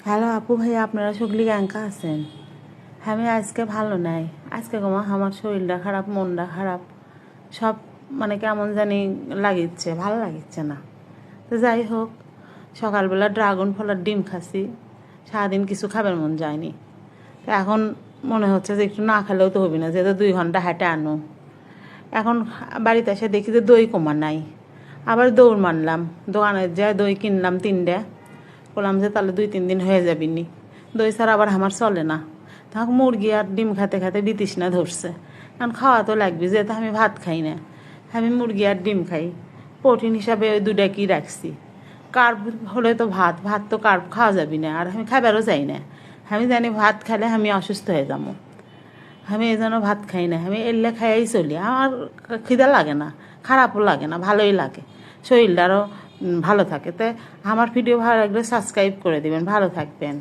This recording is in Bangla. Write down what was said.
হ্যালো আপু ভাইয়া, আপনারা সকলে কেঙ্কা আছেন? আমি আজকে ভালো নাই। আজকে আমার শরীরটা খারাপ, মনটা খারাপ, সব মানে কেমন জানি লাগিচ্ছে, ভালো লাগিচ্ছে না। তো যাই হোক, সকালবেলা ড্রাগন ফলের ডিম খাচ্ছি, সারাদিন কিছু খাবার মন যায়নি। তো এখন মনে হচ্ছে যে একটু না খেলেও তো হবি না, যেহেতু 2 ঘন্টা হেঁটে আনো। এখন বাড়িতে এসে দেখি যে দই কমা নাই। আবার দৌড় মারলাম, দোকানে যায় দই কিনলাম 3টে। বললাম যে তাহলে 2-3 দিন হয়ে যাবি নি, দই ছাড়া আবার আমার চলে না। তখন মুরগি আর ডিম খেতে খেতে বিতৃষ্ণা ধরছে। কারণ খাওয়া তো লাগবে, যেহেতু আমি ভাত খাই না, আমি মুরগি আর ডিম খাই। প্রোটিন হিসাবে ওই 2টা কি রাখছি। কার্ব হলে তো ভাত, ভাত তো কার্ব খাওয়া যাবি না, আর আমি খাবারও চাই না। আমি জানি ভাত খেলে আমি অসুস্থ হয়ে যাবো। আমি এই জন্য ভাত খাই না, আমি এলে খাইয়াই চলি। আমার খিদা লাগে না, খারাপও লাগে না, ভালোই লাগে। শরীরটারও ভালো থাকে। তো আমার ভিডিও ভালো লাগলে সাবস্ক্রাইব করে দিবেন। ভালো থাকবেন।